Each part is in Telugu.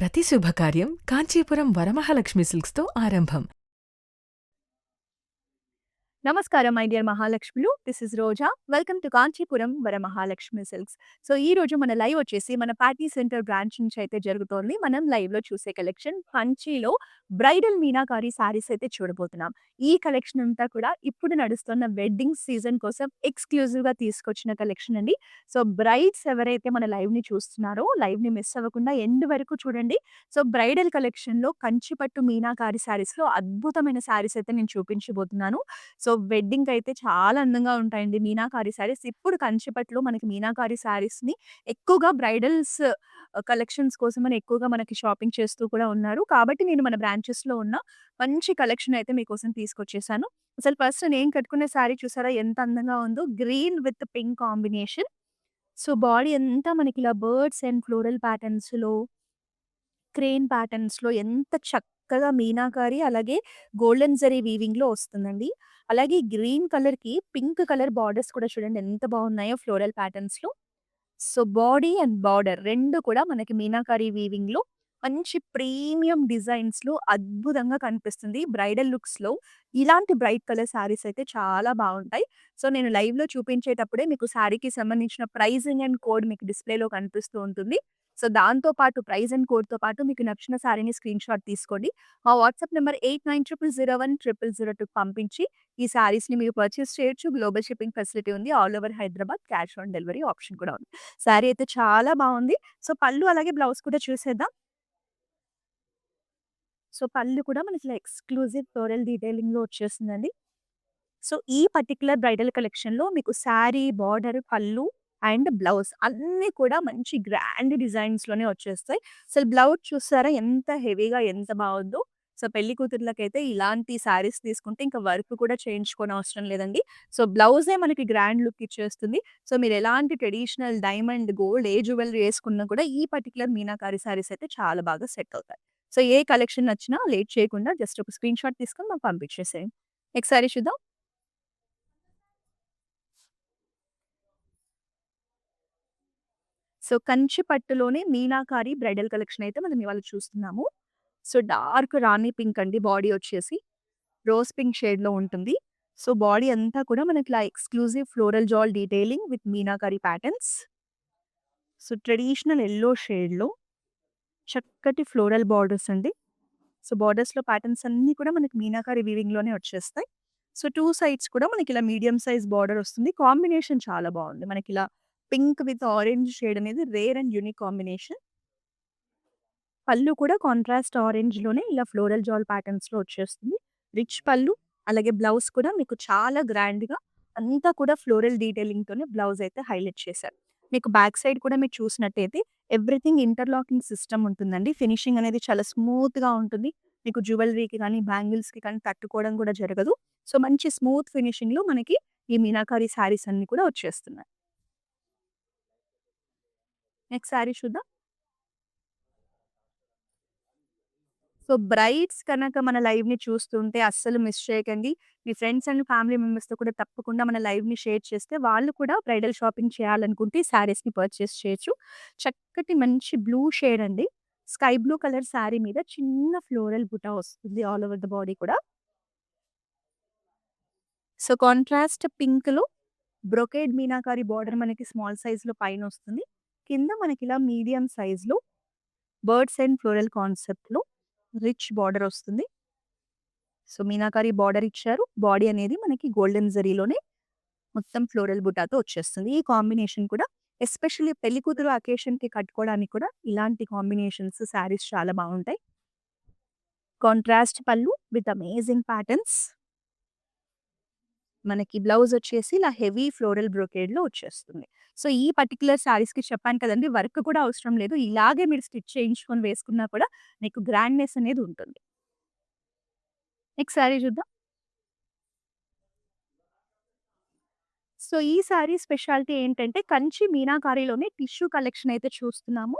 ప్రతి శుభకార్యం కాంచీపురం వరమహాలక్ష్మి సిల్క్స్‌తో ఆరంభం. నమస్కారం మై డియర్ మహాలక్ష్ములు. This is Roja. Welcome to Kanchipuram Varamahalakshmi silks. So, ఈ రోజు మన లైవ్ వచ్చేసి మన పార్టీ సెంటర్ బ్రాంచ్ నుంచి అయితే జరుగుతోంది. మనం లైవ్‌లో చూసే కలెక్షన్ కంచిలో బ్రైడల్ మీనాకారి శారీస్ అయితే చూడబోతున్నాం. ఈ కలెక్షన్ అంతా కూడా ఇప్పుడు నడుస్తున్న వెడ్డింగ్ సీజన్ కోసం ఎక్స్‌క్లూజివ్‌గా తీసుకొచ్చిన కలెక్షన్ అండి. సో, బ్రైడ్స్ ఎవరైతే మన లైవ్‌ని చూస్తున్నారో లైవ్‌ని మిస్ అవ్వకుండా ఎండ్ వరకు చూడండి. సో, బ్రైడల్ కలెక్షన్‌లో కంచి పట్టు మీనాకారి శారీస్‌లో అద్భుతమైన శారీస్ అయితే నేను చూపించబోతున్నాను. సో, వెడ్డింగ్‌కయితే చాలా అందంగా ఉంటాయండి మీనాకారి శారీస్. ఇప్పుడు కంచిపట్టులో మనకి మీనాకారి శారీస్‌ని ఎక్కువగా బ్రైడల్స్ కలెక్షన్స్ కోసమని ఎక్కువగా మనకి షాపింగ్ చేస్తూ కూడా ఉన్నారు. కాబట్టి నేను మన బ్రాంచెస్‌లో ఉన్న మంచి కలెక్షన్ అయితే మీకోసం తీసుకొచ్చేసాను. అసలు ఫస్ట్ నేను కట్టుకున్న శారీ చూసారా ఎంత అందంగా ఉందో! Green with pink combination. So, body అంతా మనకిలా బర్డ్స్ అండ్ ఫ్లోరల్ ప్యాటర్న్స్‌లో క్రేన్ ప్యాటర్న్స్‌లో ఎంత చక్కగా మీనాకారి, అలాగే గోల్డెన్ జరీ వీవింగ్‌లో వస్తుందండి. అలాగే గ్రీన్ కలర్‌కి పింక్ కలర్ బార్డర్స్ కూడా చూడండి ఎంత బాగున్నాయో ఫ్లోరల్ ప్యాటర్న్స్‌లో. సో, బాడీ అండ్ బార్డర్ 2 కూడా మనకి మీనాకారి వీవింగ్‌లో మంచి ప్రీమియం డిజైన్స్‌లో అద్భుతంగా కనిపిస్తుంది. బ్రైడల్ లుక్స్‌లో ఇలాంటి బ్రైట్ కలర్ శారీస్ అయితే చాలా బావుంటాయి. సో, నేను లైవ్‌లో చూపించేటప్పుడే మీకు శారీకి సంబంధించిన ప్రైజింగ్ అండ్ కోడ్ మీకు డిస్‌ప్లేలో కనిపిస్తూ ఉంటుంది. సో, దాంతో పాటు ప్రైజ్ అండ్ కోడ్‌తో పాటు మీకు నచ్చిన శారీని స్క్రీన్‌షాట్ తీసుకోండి. మా వాట్సాప్ నంబర్ 8900010002కి పంపించి ఈ శారీస్‌ని మీరు పర్చేస్ చేయొచ్చు. గ్లోబల్ షిప్పింగ్ ఫెసిలిటీ ఉంది. All over Hyderabad cash on delivery option కూడా ఉంది. శారీ అయితే చాలా బావుంది. సో, పళ్ళు అలాగే బ్లౌజ్ కూడా చూసేద్దాం. సో, పళ్ళు కూడా మనకి ఇలా ఎక్స్‌క్లూజివ్ ఫ్లోరల్ డీటెయిలింగ్‌లో వచ్చేసిందండి. సో, ఈ పర్టిక్యులర్ బ్రైడల్ కలెక్షన్‌లో మీకు శారీ, బార్డర్, పళ్ళు అండ్ బ్లౌజ్ అన్నీ కూడా మంచి గ్రాండ్ డిజైన్స్‌లోనే వచ్చేస్తాయి. అసలు బ్లౌజ్ చూసారా ఎంత హెవీగా ఎంత బావుందో. సో, పెళ్లి కూతుర్లకైతే ఇలాంటి శారీస్ తీసుకుంటే ఇంకా వర్క్ కూడా చేయించుకోనవసరం లేదండి. సో, బ్లౌజే మనకి గ్రాండ్ లుక్ ఇచ్చేస్తుంది. సో, మీరు ఎలాంటి ట్రెడిషనల్ డైమండ్, గోల్డ్ ఏ జ్యువెలరీ ఏసుకున్నా కూడా ఈ పర్టిక్యులర్ మీనాకారి శారీస్ అయితే చాలా బాగా సెట్ అవుతాయి. సో, ఏ కలెక్షన్ నచ్చినా లేట్ చేయకుండా జస్ట్ ఒక స్క్రీన్‌షాట్ తీసుకొని మాకు పంపించేసేయండి. నెక్స్ట్ శారీ చూద్దాం. సో, కంచి పట్టులోనే మీనాకారి బ్రైడల్ కలెక్షన్ అయితే మనం ఇవాళ చూస్తున్నాము. సో, డార్క్ రాణి పింక్ అండి బాడీ వచ్చేసి. రోజ్ పింక్ షేడ్‌లో ఉంటుంది. సో, బాడీ అంతా కూడా మనకిలా exclusive floral jaal detailing with meenakari patterns. So, traditional yellow షేడ్‌లో చక్కటి ఫ్లోరల్ బార్డర్స్ అండి. సో, బార్డర్స్‌లో ప్యాటర్న్స్ అన్నీ కూడా మనకి మీనాకారి వీవింగ్‌లోనే వచ్చేస్తాయి. సో, 2 సైడ్స్ కూడా మనకిలా మీడియం సైజ్ బార్డర్ వస్తుంది. కాంబినేషన్ చాలా బావుంది. మనకిలా పింక్ విత్ ఆరెంజ్ షేడ్ అనేది రేర్ అండ్ యూనిక్ కాంబినేషన్. పళ్ళు కూడా కాంట్రాస్ట్ ఆరెంజ్‌లోనే ఇలా ఫ్లోరల్ జాల్ ప్యాటర్న్స్‌లో వచ్చేస్తుంది. రిచ్ పళ్ళు, అలాగే బ్లౌజ్ కూడా మీకు చాలా గ్రాండ్‌గా అంతా కూడా ఫ్లోరల్ డీటెయిలింగ్‌తోనే బ్లౌజ్ అయితే హైలైట్ చేశారు. మీకు బ్యాక్ సైడ్ కూడా మీరు చూసినట్టయితే ఎవ్రీథింగ్ ఇంటర్లాకింగ్ సిస్టమ్ ఉంటుందండి. ఫినిషింగ్ అనేది చాలా స్మూత్‌గా ఉంటుంది. మీకు జ్యువెలరీకి కానీ, బ్యాంగిల్స్‌కి కానీ తట్టుకోవడం కూడా జరగదు. సో, మంచి స్మూత్ ఫినిషింగ్‌లో మనకి ఈ మీనాకారి శారీస్ అన్నీ కూడా వచ్చేస్తున్నాయి. నెక్స్ట్ శారీ చూద్దాం. సో, బ్రైడ్స్ కనక మన లైవ్‌ని చూస్తుంటే అస్సలు మిస్ చేయకండి. మీ ఫ్రెండ్స్ అండ్ ఫ్యామిలీ మెంబర్స్‌తో కూడా తప్పకుండా మన లైవ్‌ని షేర్ చేస్తే వాళ్ళు కూడా బ్రైడల్ షాపింగ్ చేయాలనుకుంటే ఈ శారీస్‌ని పర్చేస్ చేయొచ్చు. చక్కటి మంచి బ్లూ షేడ్ అండి. స్కై బ్లూ కలర్ శారీ మీద చిన్న ఫ్లోరల్ బుటా వస్తుంది ఆల్ ఓవర్ ద బాడీ కూడా. సో, కాంట్రాస్ట్ పింక్‌లో బ్రొకేడ్ మీనాకారి బార్డర్ మనకి స్మాల్ సైజ్‌లో పైనొస్తుంది. కింద మనకిలా మీడియం సైజ్‌లో బర్డ్స్ అండ్ ఫ్లోరల్ కాన్సెప్ట్‌లో రిచ్ బార్డర్ వస్తుంది. సో, మీనాకారి బార్డర్ ఇచ్చారు. బాడీ అనేది మనకి గోల్డెన్ జరీలోనే మొత్తం ఫ్లోరల్ బుటాతో వచ్చేస్తుంది. ఈ కాంబినేషన్ కూడా ఎస్పెషల్లీ పెళ్లికూతురు అకేషన్‌కి కట్టుకోవడానికి కూడా ఇలాంటి కాంబినేషన్స్ శారీస్ చాలా బావుంటాయి. కాంట్రాస్ట్ పళ్ళు విత్ అమేజింగ్ ప్యాటర్న్స్. మనకి బ్లౌజ్ వచ్చేసి ఇలా హెవీ ఫ్లోరల్ బ్రొకేడ్‌లో వచ్చేస్తుంది. సో, ఈ పర్టిక్యులర్ శారీస్‌కి చెప్పాను కదండీ! వర్క్ కూడా అవసరం లేదు. ఇలాగే మీరు స్టిచ్ చేయించుకొని వేసుకున్నా కూడా మీకు గ్రాండ్‌నెస్ అనేది ఉంటుంది. నెక్స్ట్ శారీ చూద్దాం. సో, ఈ సారీ స్పెషాలిటీ ఏంటంటే, కంచి మీనాకారిలోనే టిష్యూ కలెక్షన్ అయితే చూస్తున్నాము.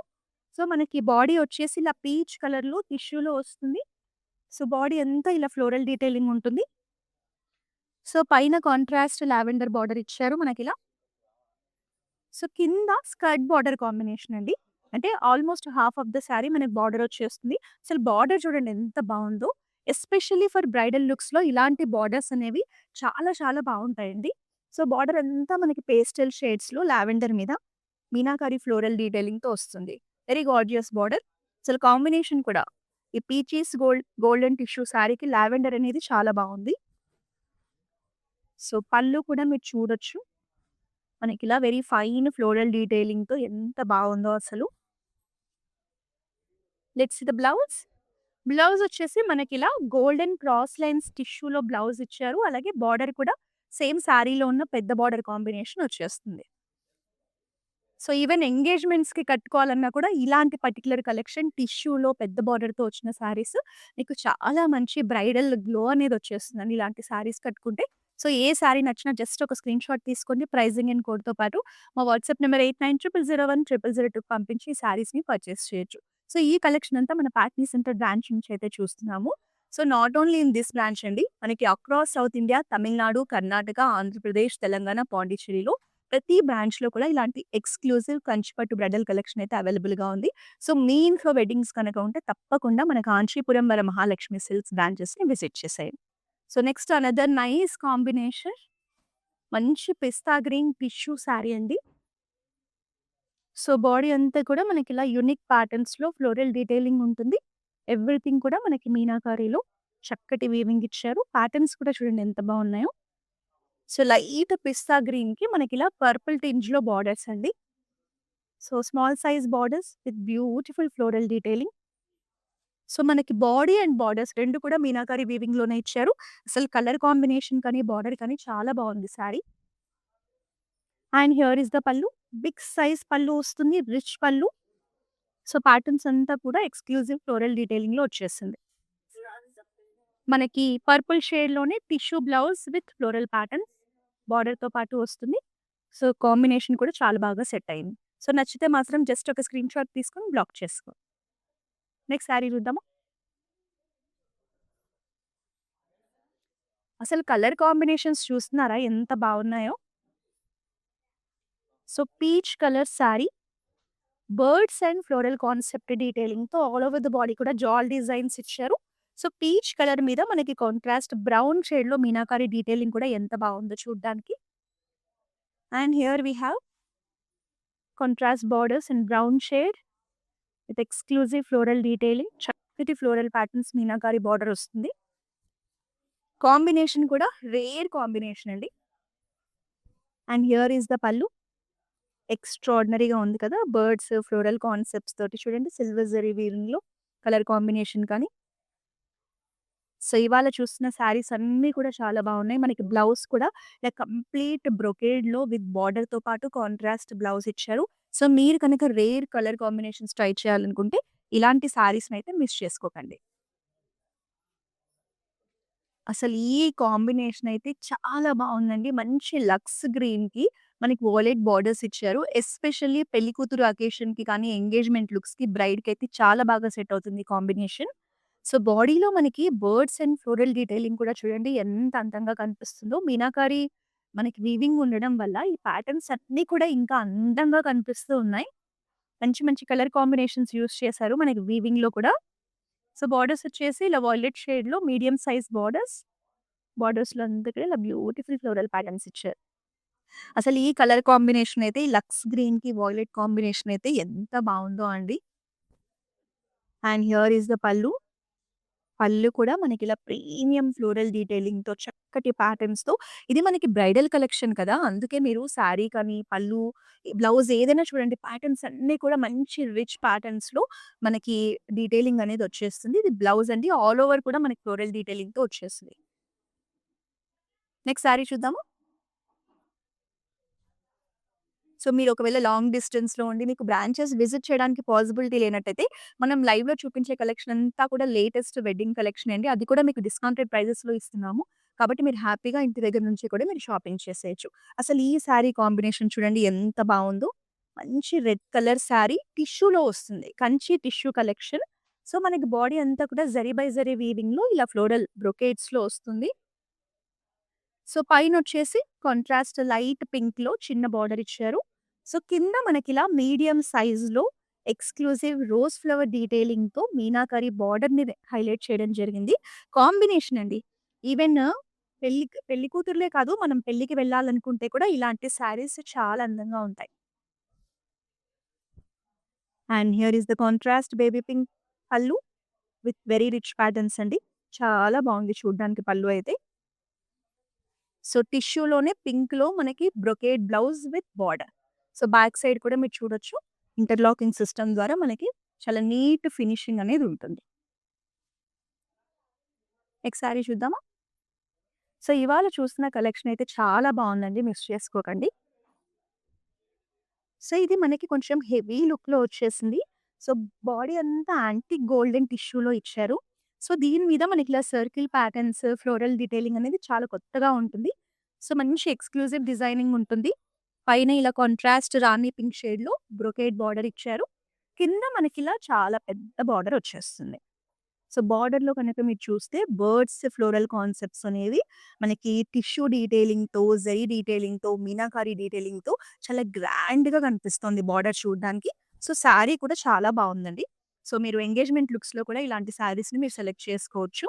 సో, మనకి బాడీ వచ్చేసి ఇలా పీచ్ కలర్‌లో టిష్యూలో వస్తుంది. సో, బాడీ అంతా ఇలా ఫ్లోరల్ డీటెయిలింగ్ ఉంటుంది. సో, పైన కాంట్రాస్ట్ లావెండర్ బార్డర్ ఇచ్చారు మనకిలా. సో, కింద స్కర్ట్ బార్డర్ కాంబినేషన్ అండి. అంటే almost half of the sari మనకి బార్డర్ వచ్చేస్తుంది. అసలు బార్డర్ చూడండి ఎంత బావుందో. ఎస్పెషల్లీ ఫర్ బ్రైడల్ లుక్స్‌లో ఇలాంటి బార్డర్స్ అనేవి చాలా చాలా బావుంటాయండి. సో, బార్డర్ అంతా మనకి పేస్టల్ షేడ్స్‌లో లావెండర్ మీద మీనాకారి ఫ్లోరల్ డీటెయిలింగ్‌తో వస్తుంది. Very gorgeous border. అసలు కాంబినేషన్ కూడా ఈ పీచీస్ గోల్డెన్ టిష్యూ శారీకి లావెండర్ అనేది చాలా బావుంది. సో, పళ్ళు కూడా మీరు చూడొచ్చు. మనకిలా వెరీ ఫైన్ ఫ్లోరల్ డీటెయిలింగ్‌తో ఎంత బావుందో అసలు. Let's see the blouse. Blouse వచ్చేసి మనకిలా గోల్డెన్ క్రాస్ లైన్స్ టిష్యూలో బ్లౌజ్ ఇచ్చారు. అలాగే బార్డర్ కూడా సేమ్ శారీలో ఉన్న పెద్ద బార్డర్ కాంబినేషన్ వచ్చేస్తుంది. సో, ఈవెన్ ఎంగేజ్‌మెంట్స్‌కి కట్టుకోవాలన్నా కూడా ఇలాంటి పర్టిక్యులర్ కలెక్షన్ టిష్యూలో పెద్ద బార్డర్‌తో వచ్చిన శారీస్ మీకు చాలా మంచి బ్రైడల్ గ్లో అనేది వచ్చేస్తుందండి ఇలాంటి శారీస్ కట్టుకుంటే. సో, ఏ శారీ నచ్చినా జస్ట్ ఒక స్క్రీన్ షాట్ తీసుకోండి. ప్రైజింగ్ అండ్ కోడ్‌తో పాటు మా వాట్సాప్ నంబర్ 8900010002 పంపించి ఈ శారీస్‌ని పర్చేస్ చేయొచ్చు. సో, ఈ కలెక్షన్ అంతా మన పాట్నీ సెంటర్ బ్రాంచ్ నుంచి అయితే చూస్తున్నాము. So, not only in this branch అండి. మనకి across South India, Tamil Nadu, Karnataka, Andhra Pradesh, Telangana, పాండిచ్చేరిలో ప్రతి బ్రాంచ్‌లో కూడా ఇలాంటి ఎక్స్‌క్లూజివ్ కంచిపట్టు బ్రైడల్ కలెక్షన్ అయితే అవైలబుల్‌గా ఉంది. సో, మీ ఇంట్లో వెడ్డింగ్స్ కనుక ఉంటే తప్పకుండా మన కాంచీపురం వరమహాలక్ష్మి సిల్క్స్ బ్రాంచెస్‌ని విజిట్ చేసేయండి. So, next another nice combination మంచి పిస్తా గ్రీన్ టిష్యూ శారీ అండి. సో, బాడీ అంతా కూడా మనకిలా యూనిక్ ప్యాటర్న్స్‌లో ఫ్లోరల్ డీటెయిలింగ్ ఉంటుంది. ఎవ్రీథింగ్ కూడా మనకి మీనాకారిలో చక్కటి వీవింగ్ ఇచ్చారు. ప్యాటర్న్స్ కూడా చూడండి ఎంత బావున్నాయో. సో, లైట్ పిస్తా గ్రీన్‌కి మనకిలా పర్పుల్ టింజ్‌లో బార్డర్స్ అండి. So, small size borders with beautiful floral detailing. So, మనకి బాడీ అండ్ బార్డర్స్ 2 కూడా మీనాకారి వీవింగ్‌లోనే ఇచ్చారు. అసలు కలర్ కాంబినేషన్ కానీ, బార్డర్ కానీ చాలా బావుంది sari. And here is the పల్లు. బిగ్ సైజ్ పల్లు వస్తుంది. రిచ్ పల్లు. సో, ప్యాటర్న్స్ అంతా కూడా ఎక్స్‌క్లూజివ్ ఫ్లోరల్ డీటెయిలింగ్‌లో వచ్చేసింది. మనకి పర్పుల్ షేడ్‌లోనే tissue blouse with floral pattern బార్డర్‌తో పాటు వస్తుంది. సో, కాంబినేషన్ కూడా చాలా బాగా సెట్ అయింది. సో, నచ్చితే మాత్రం జస్ట్ ఒక స్క్రీన్ షాట్ తీసుకొని బ్లాక్ చేసుకో. నెక్స్ట్ శారీ చూద్దామా? అసలు కలర్ కాంబినేషన్స్ చూస్తున్నారా ఎంత బావున్నాయో? సో, peach colour sari, birds and floral concept డీటెయిలింగ్‌తో ఆల్ ఓవర్ ద బాడీ కూడా జాల్ డిజైన్స్ ఇచ్చారు. సో, పీచ్ కలర్ మీద మనకి కాంట్రాస్ట్ బ్రౌన్ షేడ్‌లో మీనాకారి డీటెయిలింగ్ కూడా ఎంత బావుందో చూడ్డానికి. And here we have contrast borders in brown shade with exclusive floral detailing. చక్కటి ఫ్లోరల్ ప్యాటర్న్స్ మీనాకారి బార్డర్ వస్తుంది. కాంబినేషన్ కూడా రేర్ కాంబినేషన్ అండి. And here is the pallu. ఎక్స్‌ట్రార్డినరీగా ఉంది కదా! బర్డ్స్, ఫ్లోరల్ కాన్సెప్ట్స్ తోటి చూడండి సిల్వర్ జరీ వీవింగ్‌లో కలర్ కాంబినేషన్ కానీ. సో, ఇవాళ చూస్తున్న శారీస్ అన్నీ కూడా చాలా బావున్నాయి. మనకి బ్లౌజ్ కూడా ఇలా కంప్లీట్ బ్రొకేడ్‌లో విత్ బార్డర్‌తో పాటు కాంట్రాస్ట్ బ్లౌజ్ ఇచ్చారు. సో, మీరు కనుక రేర్ కలర్ కాంబినేషన్స్ ట్రై చేయాలనుకుంటే ఇలాంటి శారీస్‌నైతే మిస్ చేసుకోకండి. అసలు ఈ కాంబినేషన్ అయితే చాలా బావుందండి. మంచి లక్స్ గ్రీన్‌కి మనకి వోలెట్ బోర్డర్స్ ఇచ్చారు. ఎస్పెషల్లీ పెళ్లికూతురు అకేషన్‌కి కానీ, ఎంగేజ్‌మెంట్ లుక్స్‌కి బ్రైడ్‌కైతే చాలా బాగా సెట్ అవుతుంది ఈ కాంబినేషన్. సో, బాడీలో మనకి బర్డ్స్ అండ్ ఫ్లోరల్ డీటెయిలింగ్ కూడా చూడండి ఎంత అందంగా కనిపిస్తుందో. మీనాకారి మనకి వీవింగ్ ఉండడం వల్ల ఈ ప్యాటర్న్స్ అన్నీ కూడా ఇంకా అందంగా కనిపిస్తూ ఉన్నాయి. మంచి మంచి కలర్ కాంబినేషన్స్ యూజ్ చేశారు మనకి వీవింగ్‌లో కూడా. సో, బార్డర్స్ వచ్చేసి ఇలా వాయిలెట్ షేడ్‌లో మీడియం సైజ్ బార్డర్స్. బార్డర్స్‌లో అంతా కూడా ఇలా బ్యూటిఫుల్ ఫ్లోరల్ ప్యాటర్న్స్ ఇచ్చారు. అసలు ఈ కలర్ కాంబినేషన్ అయితే ఈ లక్స్ గ్రీన్‌కి వాయిలెట్ కాంబినేషన్ అయితే ఎంత బావుందో అండి. అండ్ హియర్ ఈస్ ద పల్లు. పళ్ళు కూడా మనకిలా ప్రీమియం ఫ్లోరల్ డీటెయిలింగ్‌తో చక్కటి ప్యాటర్న్స్‌తో ఇది మనకి బ్రైడల్ కలెక్షన్ కదా! అందుకే మీరు శారీ కానీ, పళ్ళు, బ్లౌజ్ ఏదైనా చూడండి ప్యాటర్న్స్ అన్నీ కూడా మంచి రిచ్ ప్యాటర్న్స్‌లో మనకి డీటెయిలింగ్ అనేది వచ్చేస్తుంది. ఇది బ్లౌజ్ అండి. ఆల్ ఓవర్ కూడా మనకి ఫ్లోరల్ డీటెయిలింగ్‌తో వచ్చేస్తుంది. నెక్స్ట్ శారీ చూద్దామా? సో, మీరు ఒకవేళ లాంగ్ డిస్టెన్స్‌లో ఉండి మీకు బ్రాంచెస్ విజిట్ చేయడానికి పాసిబిలిటీ లేనట్టయితే, మనం లైవ్‌లో చూపించే కలెక్షన్ అంతా కూడా లేటెస్ట్ వెడ్డింగ్ కలెక్షన్ అండి. అది కూడా మీకు డిస్కౌంటెడ్ ప్రైజెస్‌లో ఇస్తున్నాము. కాబట్టి మీరు హ్యాపీగా ఇంటి దగ్గర నుంచి కూడా మీరు షాపింగ్ చేసేయొచ్చు. అసలు ఈ శారీ కాంబినేషన్ చూడండి ఎంత బావుందో. మంచి రెడ్ కలర్ శారీ టిష్యూలో వస్తుంది. Kanchi tissue collection. సో, మనకి బాడీ అంతా కూడా జరీ బై జరీ వీవింగ్‌లో ఇలా ఫ్లోరల్ బ్రొకేట్స్‌లో వస్తుంది. సో, పైనొచ్చేసి కాంట్రాస్ట్ లైట్ పింక్‌లో చిన్న బార్డర్ ఇచ్చారు. సో, కింద మనకిలా మీడియం సైజ్‌లో ఎక్స్‌క్లూజివ్ రోజ్ ఫ్లవర్ డీటెయిలింగ్‌తో మీనాకరి బోర్డర్‌ని హైలైట్ చేయడం జరిగింది. కాంబినేషన్ అండి. ఈవెన్ పెళ్లి కూతురులే కాదు, మనం పెళ్ళికి వెళ్ళాలనుకుంటే కూడా ఇలాంటి శారీస్ చాలా అందంగా ఉంటాయి. And here is the contrast baby pink పల్లు విత్ వెరీ రిచ్ ప్యాటర్న్స్ అండి. చాలా బాగుంది చూడ్డానికి పల్లు అయితే. సో, టిష్యూలోనే పింక్‌లో మనకి brocade blouse with border. So, back side కూడా మీరు చూడొచ్చు. ఇంటర్లాకింగ్ సిస్టమ్ ద్వారా మనకి చాలా నీట్ ఫినిషింగ్ అనేది ఉంటుంది. నెక్స్ట్ సారీ చూద్దామా? సో, ఇవాళ చూస్తున్న కలెక్షన్ అయితే చాలా బావుందండి. మిస్ చేసుకోకండి. సో, ఇది మనకి కొంచెం హెవీ లుక్‌లో వచ్చేసింది. సో, బాడీ అంతా యాంటిక్ గోల్డెన్ టిష్యూలో ఇచ్చారు. సో, దీని మీద మనకి ఇలా సర్కిల్ ప్యాటర్న్స్, ఫ్లోరల్ డీటెయిలింగ్ అనేది చాలా కొత్తగా ఉంటుంది. సో, మంచి ఎక్స్‌క్లూజివ్ డిజైనింగ్ ఉంటుంది. పైన ఇలా కాంట్రాస్ట్ రాణి పింక్ షేడ్‌లో బ్రొకేడ్ బార్డర్ ఇచ్చారు. కింద మనకిలా చాలా పెద్ద బార్డర్ వచ్చేస్తుంది. సో, బార్డర్‌లో కనుక మీరు చూస్తే బర్డ్స్ ఫ్లోరల్ కాన్సెప్ట్స్ అనేవి మనకి టిష్యూ డీటెయిలింగ్‌తో, జరీ డీటెయిలింగ్‌తో, మీనాకారి డీటెయిలింగ్‌తో చాలా గ్రాండ్‌గా కనిపిస్తుంది బార్డర్ చూడడానికి. సో, శారీ కూడా చాలా బావుందండి. సో, మీరు ఎంగేజ్‌మెంట్ లుక్స్‌లో కూడా ఇలాంటి శారీస్‌ని మీరు సెలెక్ట్ చేసుకోవచ్చు.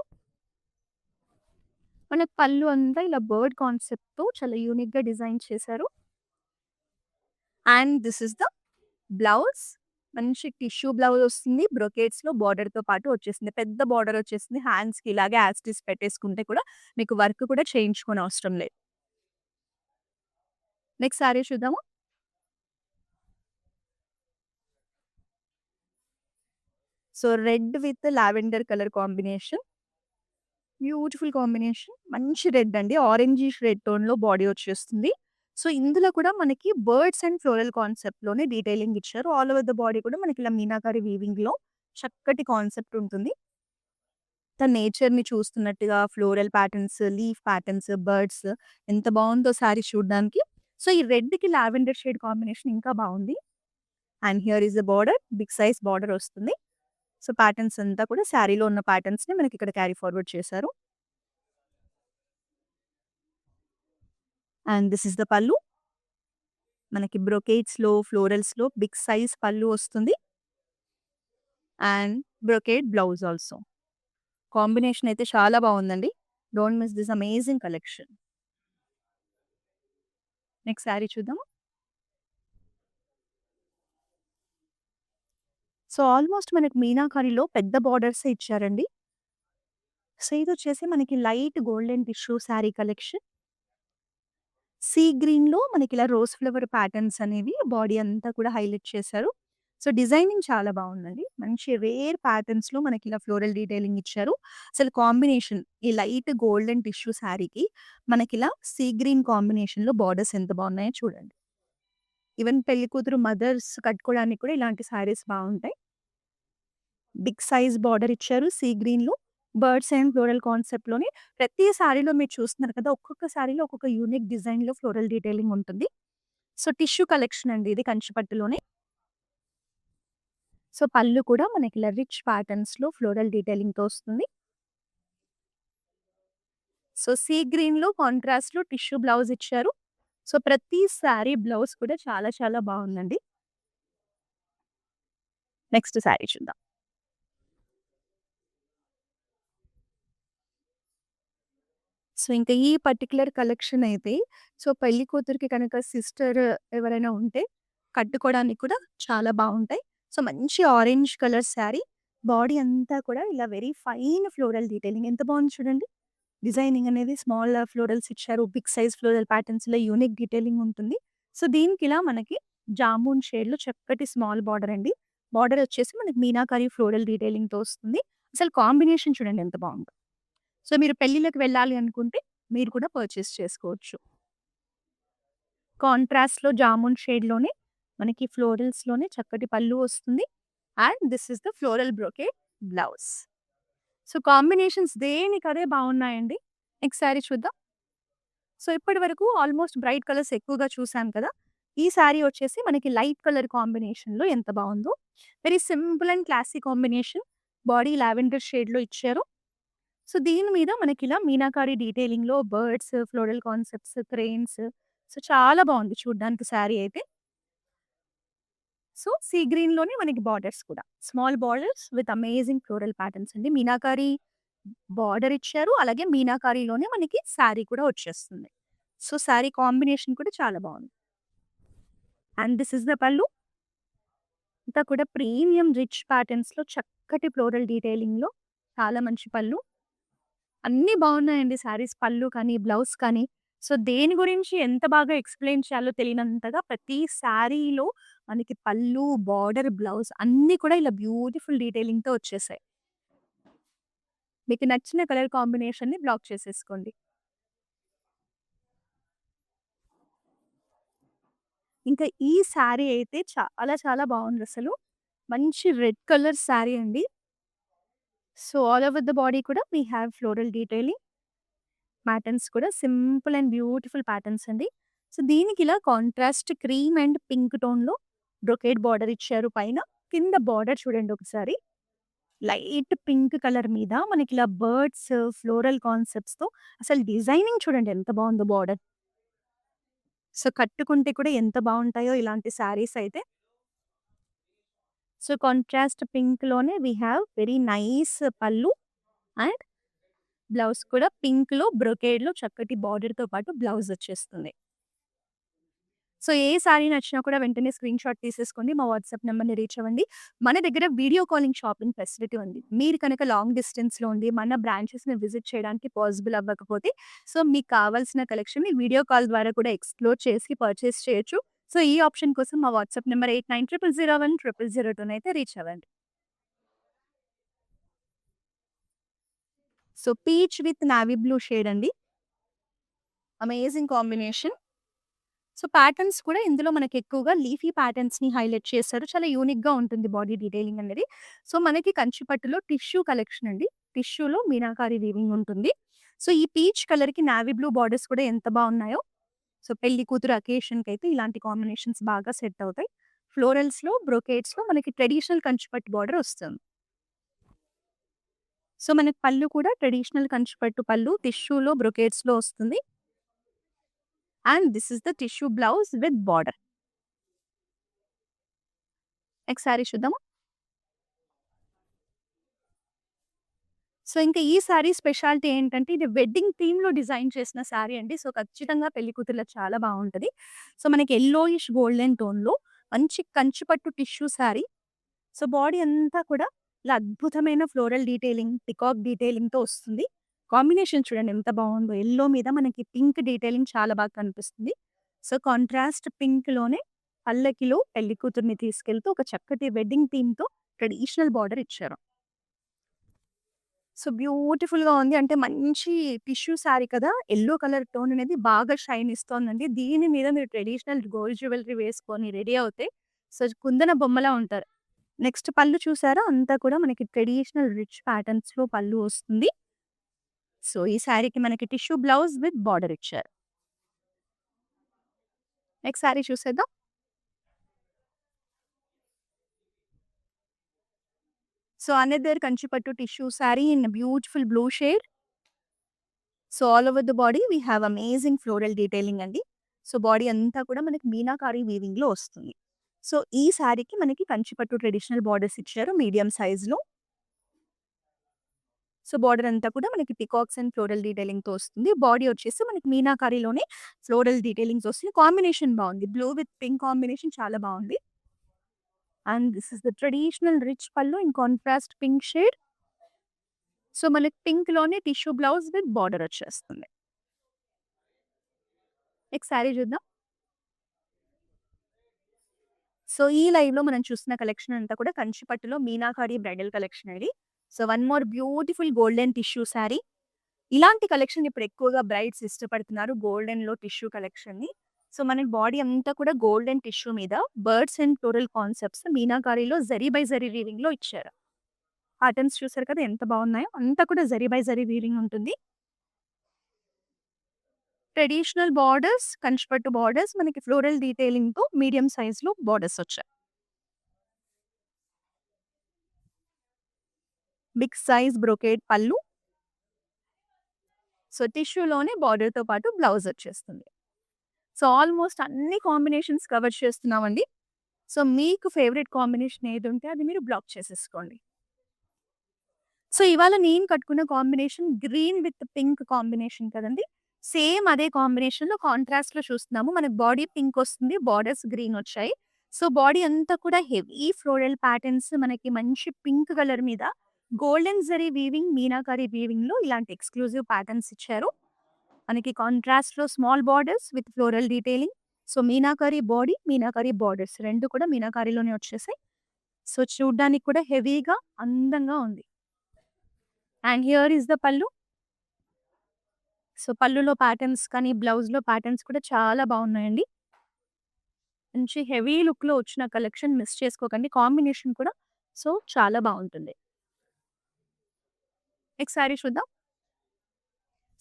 మనకి పళ్ళు అంతా ఇలా బర్డ్ కాన్సెప్ట్‌తో చాలా యూనిక్‌గా డిజైన్ చేశారు. And this is the blouse. మంచి టిష్యూ బ్లౌజ్ వస్తుంది. బ్రొకేట్స్‌లో బార్డర్‌తో పాటు వచ్చేసింది. పెద్ద బార్డర్ వచ్చేసింది. హ్యాండ్స్‌కి ఇలాగే యాజ్ ఇట్ ఈజ్ పెట్టేసుకుంటే కూడా మీకు వర్క్ కూడా చేయించుకోనవసరం లేదు. నెక్స్ట్ సారీ చూద్దామా? So, red with lavender colour combination. Beautiful combination. మంచి రెడ్ అండి. ఆరెంజిష్ రెడ్ టోన్‌లో బాడీ వచ్చేస్తుంది. సో, ఇందులో కూడా మనకి బర్డ్స్ అండ్ ఫ్లోరల్ కాన్సెప్ట్‌లోనే డీటెయిలింగ్ ఇచ్చారు. ఆల్ ఓవర్ ద బాడీ కూడా మనకి ఇలా మీనాకారి వీవింగ్‌లో చక్కటి కాన్సెప్ట్ ఉంటుంది. నేచర్‌ని చూస్తున్నట్టుగా floral patterns, leaf patterns, birds ఎంత బావుందో సారీ చూడ్డానికి. సో, ఈ రెడ్‌కి లావెండర్ షేడ్ కాంబినేషన్ ఇంకా బావుంది. And here is the border. Big size border వస్తుంది. సో, ప్యాటర్న్స్ అంతా కూడా సారీలో ఉన్న ప్యాటర్న్స్‌ని మనకిక్కడ క్యారీ ఫార్వర్డ్ చేశారు. And this is the pallu. మనకి బ్రొకేట్స్‌లో, ఫ్లోరల్స్‌లో బిగ్ సైజ్ పల్లు వస్తుంది. And brocade blouse also. Combination అయితే చాలా బావుందండి. Don't miss this amazing collection. Next sari చూద్దామా? సో, ఆల్‌మోస్ట్ మనకి మీనాకారిలో పెద్ద బోర్డర్సే ఇచ్చారండి. సో, ఇదొచ్చేసి మనకి light golden tissue sari collection. Sea గ్రీన్‌లో మనకిలా రోజ్ ఫ్లవర్ ప్యాటర్న్స్ అనేవి బాడీ అంతా కూడా హైలైట్ చేశారు. సో, డిజైనింగ్ చాలా బావుందండి. మంచి రేర్ ప్యాటర్న్స్‌లో మనకిలా ఫ్లోరల్ డీటెయిలింగ్ ఇచ్చారు. అసలు కాంబినేషన్ ఈ లైట్ గోల్డెన్ టిష్యూ శారీకి మనకిలా సీ గ్రీన్ కాంబినేషన్‌లో బోర్డర్స్ ఎంత బావున్నాయో చూడండి. ఈవెన్ పెళ్లి కూతురు మదర్స్ కట్టుకోవడానికి కూడా ఇలాంటి శారీస్ బావుంటాయి. బిగ్ సైజ్ బార్డర్ ఇచ్చారు సీ గ్రీన్‌లో. బర్డ్స్ అండ్ ఫ్లోరల్ కాన్సెప్ట్‌లోని ప్రతి సారీలో మీరు చూస్తున్నారు కదా! ఒక్కొక్క సారీలో ఒక్కొక్క యూనిక్ డిజైన్‌లో ఫ్లోరల్ డీటెయిలింగ్ ఉంటుంది. సో, టిష్యూ కలెక్షన్ అండి ఇది కంచి పట్టులోనే. సో, పళ్ళు కూడా మనకి ఇలా రిచ్ ప్యాటర్న్స్‌లో ఫ్లోరల్ డీటెయిలింగ్‌తో వస్తుంది. సో, సీ గ్రీన్‌లో కాంట్రాస్ట్‌లో టిష్యూ బ్లౌజ్ ఇచ్చారు. సో, ప్రతి సారీ బ్లౌజ్ కూడా చాలా చాలా బావుందండి. నెక్స్ట్ సారీ చూద్దాం. సో, ఇంకా ఈ పర్టిక్యులర్ కలెక్షన్ అయితే సో, పెళ్లి కూతురికి కనుక సిస్టర్ ఎవరైనా ఉంటే కట్టుకోవడానికి కూడా చాలా బావుంటాయి. సో, మంచి ఆరెంజ్ కలర్ శారీ. బాడీ అంతా కూడా ఇలా వెరీ ఫైన్ ఫ్లోరల్ డీటెయిలింగ్ ఎంత బావుంది చూడండి. డిజైనింగ్ అనేది స్మాల్ ఫ్లోరల్స్ ఇచ్చారు. బిగ్ సైజ్ ఫ్లోరల్ ప్యాటర్న్స్‌లో యూనిక్ డీటెయిలింగ్ ఉంటుంది. సో, దీనికిలా మనకి జామున్ షేడ్‌లో చక్కటి స్మాల్ బార్డర్ అండి. బార్డర్ వచ్చేసి మనకి మీనాకరి ఫ్లోరల్ డీటెయిలింగ్‌తో వస్తుంది. అసలు కాంబినేషన్ చూడండి ఎంత బావుందో. సో, మీరు పెళ్ళిళ్ళకి వెళ్ళాలి అనుకుంటే మీరు కూడా పర్చేస్ చేసుకోవచ్చు. కాంట్రాస్ట్‌లో జామున్ షేడ్‌లోనే మనకి ఫ్లోరల్స్‌లోనే చక్కటి పల్లు వస్తుంది. And this is the floral brocade blouse. So, combinations దేనికదే బావున్నాయండి. నెక్స్ట్ సారీ చూద్దాం. సో, ఇప్పటి వరకు ఆల్‌మోస్ట్ బ్రైట్ కలర్స్ ఎక్కువగా చూసాం కదా! ఈ సారీ వచ్చేసి మనకి లైట్ కలర్ కాంబినేషన్‌లో ఎంత బావుందో. Very simple and classy combination. Body lavender షేడ్‌లో ఇచ్చారు. సో, దీని మీద మనకిలా మీనాకారి డీటెయిలింగ్‌లో birds, floral concepts, cranes so, చాలా బావుంది చూడ్డానికి శారీ అయితే. సో, సీ గ్రీన్‌లోనే మనకి బార్డర్స్ కూడా. Small borders with amazing floral patterns అండి. మీనాకారి బార్డర్ ఇచ్చారు. అలాగే మీనాకారిలోనే మనకి శారీ కూడా వచ్చేస్తుంది. సో, శారీ కాంబినేషన్ కూడా చాలా బావుంది. అండ్ దిస్ ఇస్ ద పల్లు. అంతా కూడా ప్రీమియం రిచ్ ప్యాటర్న్స్‌లో చక్కటి ఫ్లోరల్ డీటెయిలింగ్‌లో చాలా మంచి పల్లు. అన్నీ బావున్నాయండి శారీస్ పల్లు కానీ, బ్లౌజ్ కానీ. సో, దేని గురించి ఎంత బాగా ఎక్స్‌ప్లెయిన్ చేయాలో తెలియనంతగా ప్రతి శారీలో మనకి పల్లు, బార్డర్, బ్లౌజ్ అన్నీ కూడా ఇలా బ్యూటిఫుల్ డీటెయిలింగ్‌తో వచ్చేసాయి. మీకు నచ్చిన కలర్ కాంబినేషన్‌ని బ్లాక్ చేసేసుకోండి. ఇంకా ఈ శారీ అయితే చాలా చాలా బావుందసలు. మంచి రెడ్ కలర్ శారీ అండి. So, all over the body కూడా we have floral detailing. Patterns కూడా సింపుల్ అండ్ బ్యూటిఫుల్ ప్యాటర్న్స్ అండి. సో, దీనికిలా కాంట్రాస్ట్ క్రీమ్ అండ్ పింక్ టోన్‌లో బ్రొకేడ్ బార్డర్ ఇచ్చారు పైన. కింద బార్డర్ చూడండి ఒకసారి. లైట్ పింక్ కలర్ మీద మనకిలా బర్డ్స్, ఫ్లోరల్ కాన్సెప్ట్స్‌తో అసలు డిజైనింగ్ చూడండి ఎంత బావుందో బార్డర్. సో, కట్టుకుంటే కూడా ఎంత బావుంటాయో ఇలాంటి శారీస్ అయితే. సో, కాంట్రాస్ట్ పింక్‌లోనే we have very nice pallu and blouse కూడా పింక్‌లో బ్రొకేడ్‌లో చక్కటి బార్డర్‌తో పాటు బ్లౌజ్ వచ్చేస్తుంది. సో, ఏ సారీ నచ్చినా కూడా వెంటనే స్క్రీన్‌షాట్ తీసేసుకోండి. మా వాట్సాప్ నంబర్‌ని రీచ్ అవ్వండి. మన దగ్గర వీడియో కాలింగ్ షాపింగ్ ఫెసిలిటీ ఉంది. మీరు కనుక లాంగ్ డిస్టెన్స్‌లో ఉండి మన బ్రాంచెస్‌ని విజిట్ చేయడానికి పాసిబుల్ అవ్వకపోతే, సో, మీకు కావాల్సిన కలెక్షన్‌ని వీడియో కాల్ ద్వారా కూడా ఎక్స్‌ప్లోర్ చేసి పర్చేస్ చేయొచ్చు. సో, ఈ ఆప్షన్ కోసం మా వాట్సాప్ నంబర్ 8900010002 అయితే రీచ్ అవ్వండి. So, peach with navy blue shade అండి. Amazing combination. సో, ప్యాటర్న్స్ కూడా ఇందులో మనకెక్కువగా లీఫీ ప్యాటర్న్స్‌ని హైలైట్ చేశారు. చాలా యూనిక్‌గా ఉంటుంది బాడీ డీటెయిలింగ్ అనేది. సో, మనకి కంచి పట్టులో టిష్యూ కలెక్షన్ అండి. టిష్యూలో మీనాకారి వీవింగ్ ఉంటుంది. సో, ఈ పీచ్ కలర్‌కి నావీ బ్లూ బార్డర్స్ కూడా ఎంత బావున్నాయో. సో, పెళ్లి కూతురు అకేషన్‌కైతే ఇలాంటి కాంబినేషన్స్ బాగా సెట్ అవుతాయి. ఫ్లోరల్స్‌లో, బ్రొకేట్స్‌లో మనకి ట్రెడిషనల్ కంచి పట్టు బార్డర్ వస్తుంది. సో, మనకి పళ్ళు కూడా ట్రెడిషనల్ కంచి పట్టు పళ్ళు టిష్యూలో, బ్రొకేట్స్‌లో వస్తుంది. And this is the tissue blouse with border. Next sari చూద్దామా? సో, ఇంకా ఈ సారీ స్పెషాలిటీ ఏంటంటే, ఇది వెడ్డింగ్ థీమ్‌లో డిజైన్ చేసిన సారీ అండి. సో, ఖచ్చితంగా పెళ్లి కూతుర్లకు చాలా బావుంటది. సో, మనకి యెల్లోయిష్ గోల్డెన్ టోన్‌లో మంచి కంచి పట్టు టిష్యూ సారీ. సో, బాడీ అంతా కూడా ఇలా అద్భుతమైన ఫ్లోరల్ డీటెయిలింగ్, పికాక్ డీటెయిలింగ్‌తో వస్తుంది. కాంబినేషన్ చూడండి ఎంత బావుందో. యెల్లో మీద మనకి పింక్ డీటెయిలింగ్ చాలా బాగా కనిపిస్తుంది. సో, కాంట్రాస్ట్ పింక్‌లోనే పల్లకిలో పెళ్లి కూతుర్ని తీసుకెళ్తూ ఒక చక్కటి వెడ్డింగ్ థీమ్‌తో ట్రెడిషనల్ బార్డర్ ఇచ్చారు. సో, బ్యూటిఫుల్‌గా ఉంది. అంటే మంచి టిష్యూ శారీ కదా! యెల్లో కలర్ టోన్ అనేది బాగా షైన్ ఇస్తోందండి. దీని మీద మీరు ట్రెడిషనల్ గోల్డ్ జ్యువెలరీ వేసుకొని రెడీ అవుతే సో, కుందన బొమ్మలా ఉంటారు. నెక్స్ట్ పళ్ళు చూసారా? అంతా కూడా మనకి ట్రెడిషనల్ రిచ్ ప్యాటర్న్స్‌లో పళ్ళు వస్తుంది. సో, ఈ శారీకి మనకి టిష్యూ బ్లౌజ్ విత్ బార్డర్ ఇచ్చారు. నెక్స్ట్ శారీ చూసేద్దాం. సో, అనదర్ కంచిపట్టు tissue sari in beautiful blue shade. So, all over the body we have amazing floral detailing అండి. సో, బాడీ అంతా కూడా మనకి మీనాకారి వీవింగ్‌లో వస్తుంది. సో, ఈ శారీకి మనకి కంచిపట్టు ట్రెడిషనల్ బార్డర్స్ ఇచ్చారు మీడియం సైజ్‌లో. సో, బార్డర్ అంతా కూడా మనకి పికాక్స్ అండ్ ఫ్లోరల్ డీటెయిలింగ్‌తో వస్తుంది. బాడీ వచ్చేసి మనకి మీనాకారిలోనే ఫ్లోరల్ డీటెయిలింగ్స్ వస్తుంది. కాంబినేషన్ బావుంది. బ్లూ విత్ పింక్ కాంబినేషన్ చాలా బావుంది. And this is the traditional rich pallu in contrast pink shade. So, మనకి పింక్‌లోనే టిష్యూ బ్లౌజ్ విత్ బార్డర్ వచ్చేస్తుంది. నెక్స్ట్ శారీ చూద్దాం. సో, ఈ లైవ్‌లో మనం చూస్తున్న కలెక్షన్ అంతా కూడా కంచి పట్టులో మీనాకారి బ్రైడల్ కలెక్షన్ ఇది. So, one more beautiful golden tissue sari. ఇలాంటి కలెక్షన్ ఇప్పుడు ఎక్కువగా బ్రైడ్స్ ఇష్టపడుతున్నారు. గోల్డెన్‌లో టిష్యూ కలెక్షన్‌ని. సో, మన బాడీ అంతా కూడా గోల్డెన్ టిష్యూ మీద బర్డ్స్ అండ్ ఫ్లోరల్ కాన్సెప్ట్స్ మీనాకారిలో జరీ బై జరీ వీవింగ్‌లో ఇచ్చారు. ప్యాటర్న్స్ చూసారు కదా ఎంత బాగున్నాయో. అంతా కూడా జరీ బై జరీ వీవింగ్ ఉంటుంది. ట్రెడిషనల్ బార్డర్స్, కంచిపట్టు బార్డర్స్ మనకి ఫ్లోరల్ డీటెయిలింగ్‌తో మీడియం సైజ్‌లో బార్డర్స్ వచ్చాయి. Big size brocade pallu. So, టిష్యూలోనే బార్డర్‌తో పాటు బ్లౌజ్ వచ్చేస్తుంది. సో, ఆల్‌మోస్ట్ అన్ని కాంబినేషన్స్ కవర్ చేస్తున్నామండి. సో మీకు ఫేవరెట్ కాంబినేషన్ ఏదుంటే అది మీరు బ్లాక్ చేసేసుకోండి. సో ఇవాళ నేను కట్టుకున్న combination green with pink combination కదండీ! సేమ్ అదే కాంబినేషన్‌లో కాంట్రాస్ట్‌లో చూస్తున్నాము. మనకు బాడీ పింక్ వస్తుంది. బోర్డర్స్ గ్రీన్ వచ్చాయి. సో బాడీ అంతా కూడా హెవీ ఫ్లోరల్ ప్యాటర్న్స్ మనకి మంచి పింక్ కలర్ మీద గోల్డెన్ జరీ వీవింగ్, మీనాకరీ వీవింగ్‌లో ఇలాంటి ఎక్స్‌క్లూజివ్ ప్యాటర్న్స్ ఇచ్చారు. మనకి కాంట్రాస్ట్‌లో small borders with floral detailing. So meenakari body, meenakari borders 2 కూడా మీనాకరీలోనే వచ్చేసాయి. సో చూడ్డానికి కూడా హెవీగా అందంగా ఉంది. అండ్ హియర్ ఈస్ ద పల్లు. సో పల్లులో ప్యాటర్న్స్ కానీ, బ్లౌజ్‌లో ప్యాటర్న్స్ కూడా చాలా బాగున్నాయండి. మంచి హెవీ లుక్‌లో వచ్చిన కలెక్షన్ మిస్ చేసుకోకండి. కాంబినేషన్ కూడా సో చాలా బావుంటుంది. నెక్స్ట్ శారీ చూద్దాం.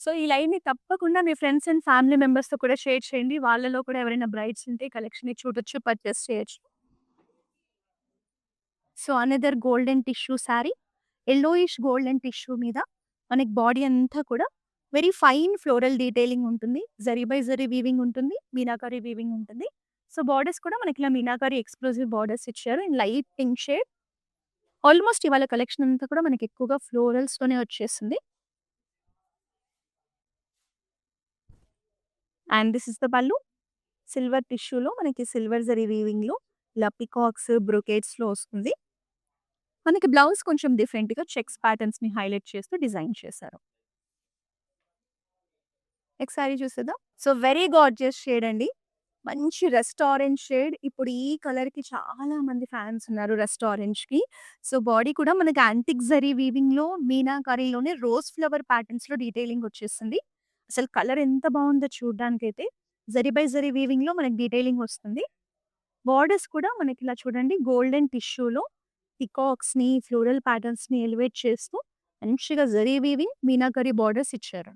సో ఈ లైవ్‌ని తప్పకుండా మీ ఫ్రెండ్స్ అండ్ ఫ్యామిలీ మెంబర్స్‌తో కూడా షేర్ చేయండి. వాళ్ళలో కూడా ఎవరైనా బ్రైడ్స్ ఉంటే కలెక్షన్‌ని చూడొచ్చు, పర్చేస్ చేయొచ్చు. So another golden tissue sari. Yellowish golden tissue మీద మనకి బాడీ అంతా కూడా వెరీ ఫైన్ ఫ్లోరల్ డీటెయిలింగ్ ఉంటుంది. జరీ బై జరీ వీవింగ్ ఉంటుంది. మీనాకరీ వీవింగ్ ఉంటుంది. సో బోర్డర్స్ కూడా మనకి ఇలా మీనాకరీ ఎక్స్‌క్లూజివ్ బోర్డర్స్ ఇచ్చారు. In light pink shade. Almost ఇవాళ కలెక్షన్ అంతా కూడా మనకి ఎక్కువగా ఫ్లోరల్స్‌తోనే వచ్చేసింది. అండ్ దిస్ ఇస్ ద పల్లు. సిల్వర్ టిష్యూలో మనకి సిల్వర్ జరీ వీవింగ్‌లో ఇలా పికాక్స్, బ్రొకేట్స్‌లో వస్తుంది. మనకి బ్లౌజ్ కొంచెం డిఫరెంట్‌గా చెక్స్ ప్యాటర్న్స్‌ని హైలైట్ చేస్తూ డిజైన్ చేశారు. నెక్స్ట్ శారీ చూసేద్దాం. సో వెరీ గార్జియస్ షేడ్ అండి. మంచి రస్ట్ ఆరెంజ్ షేడ్. ఇప్పుడు ఈ కలర్‌కి చాలా మంది ఫ్యాన్స్ ఉన్నారు రస్ట్ ఆరెంజ్‌కి. సో బాడీ కూడా మనకి యాంటిక్ జరీ వీవింగ్‌లో, మీనాకరీలోనే రోజ్ ఫ్లవర్ ప్యాటర్న్స్‌లో డీటెయిలింగ్ వచ్చేసింది. అసలు కలర్ ఎంత బావుందో చూడ్డానికైతే. జరీ బై జరీ వీవింగ్‌లో మనకి డీటెయిలింగ్ వస్తుంది. బోర్డర్స్ కూడా మనకి ఇలా చూడండి గోల్డెన్ టిష్యూలో పికాక్స్‌ని, ఫ్లోరల్ ప్యాటర్న్స్‌ని ఎలివేట్ చేస్తూ మంచిగా జరీ వీవింగ్, మీనాకరీ బోర్డర్స్ ఇచ్చారు.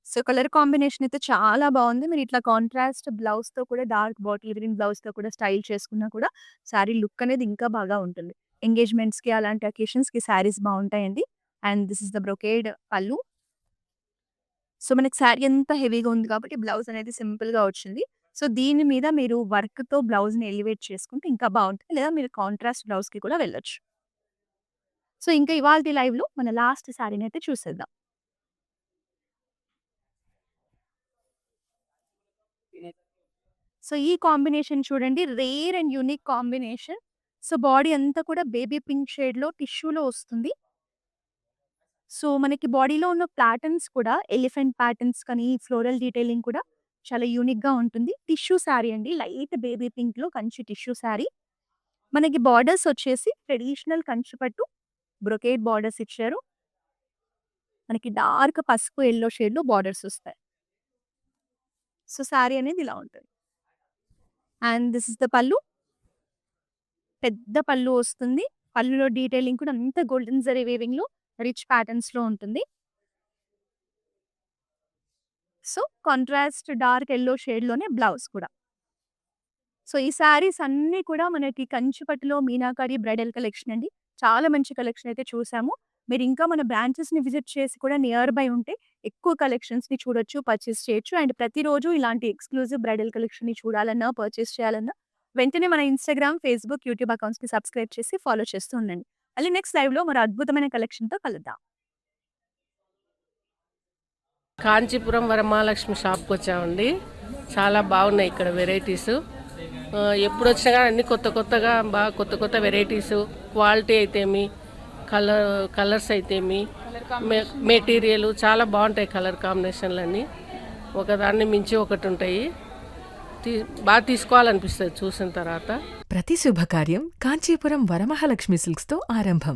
సో కలర్ కాంబినేషన్ అయితే చాలా బావుంది. మీరు ఇట్లా కాంట్రాస్ట్ బ్లౌజ్‌తో కూడా డార్క్ బాటిల్ గ్రీన్ బ్లౌజ్‌తో కూడా స్టైల్ చేసుకున్నా కూడా శారీ లుక్ అనేది ఇంకా బాగా ఉంటుంది. ఎంగేజ్‌మెంట్స్‌కి అలాంటి అకేషన్స్‌కి శారీస్ బావుంటాయండి. And this is the brocade పల్లు. సో మనకి శారీ అంతా హెవీగా ఉంది కాబట్టి బ్లౌజ్ అనేది సింపుల్‌గా వచ్చింది. సో దీని మీద మీరు వర్క్‌తో బ్లౌజ్‌ని ఎలివేట్ చేసుకుంటే ఇంకా బావుంటుంది. లేదా మీరు కాంట్రాస్ట్ బ్లౌజ్‌కి కూడా వెళ్ళొచ్చు. సో ఇంకా ఇవాల్టి లైవ్‌లో మన లాస్ట్ శారీనైతే చూసేద్దాం. సో ఈ కాంబినేషన్ చూడండి rare and unique combination. So body అంతా కూడా బేబీ పింక్ షేడ్‌లో టిష్యూలో వస్తుంది. సో మనకి బాడీలో ఉన్న ప్యాటర్న్స్ కూడా ఎలిఫెంట్ ప్యాటర్న్స్ కానీ, ఫ్లోరల్ డీటెయిలింగ్ కూడా చాలా యూనిక్‌గా ఉంటుంది. టిష్యూ శారీ అండి. లైట్ బేబీ పింక్‌లో కంచి టిష్యూ శారీ. మనకి బార్డర్స్ వచ్చేసి ట్రెడిషనల్ కంచి పట్టు బ్రొకేడ్ బార్డర్స్ ఇచ్చారు. మనకి డార్క్ పసుపు, యెల్లో షేడ్‌లో బార్డర్స్ వస్తాయి. సో శారీ అనేది ఇలా ఉంటుంది. అండ్ దిస్ ఇస్ ద పల్లు. పెద్ద పల్లు వస్తుంది. పల్లులో డీటెయిలింగ్ కూడా అంతా గోల్డెన్ జరీ వీవింగ్‌లో రిచ్ ప్యాటర్న్స్‌లో ఉంటుంది. సో కాంట్రాస్ట్ డార్క్ యెల్లో షేడ్‌లోనే బ్లౌజ్ కూడా. సో ఈ శారీస్ అన్నీ కూడా మనకి కంచి పట్టులో మీనాకరీ బ్రైడల్ కలెక్షన్ అండి. చాలా మంచి కలెక్షన్ అయితే చూసాము. మీరు ఇంకా మన బ్రాంచెస్‌ని విజిట్ చేసి కూడా నియర్ బై ఉంటే ఎక్కువ కలెక్షన్స్‌ని చూడొచ్చు, పర్చేస్ చేయొచ్చు. అండ్ ప్రతిరోజు ఇలాంటి ఎక్స్‌క్లూజివ్ బ్రైడల్ కలెక్షన్‌ని చూడాలన్నా, పర్చేస్ చేయాలన్నా వెంటనే మన ఇన్‌స్టాగ్రామ్, ఫేస్‌బుక్, యూట్యూబ్ అకౌంట్స్‌ని సబ్స్క్రైబ్ చేసి ఫాలో చేస్తూ ఉండండి. మళ్ళీ నెక్స్ట్ లైవ్‌లో మరో అద్భుతమైన కలెక్షన్‌తో కలుద్దాం. కాంచీపురం వరమహాలక్ష్మి షాప్కి వచ్చామండి. చాలా బాగున్నాయి ఇక్కడ వెరైటీస్. ఎప్పుడు వచ్చినా కానీ అన్ని కొత్త కొత్తగా బాగా కొత్త కొత్త వెరైటీస్, క్వాలిటీ అయితేమి, కలర్స్ అయితేమి, మెటీరియల్ చాలా బాగుంటాయి. కలర్ కాంబినేషన్లు అన్నీ ఒకదాన్ని మించి ఒకటి ఉంటాయి. బాగా తీసుకోవాలనిపిస్తుంది చూసిన తర్వాత. ప్రతి శుభకార్యం కాంచీపురం వరమహాలక్ష్మి సిల్క్స్‌తో ఆరంభం.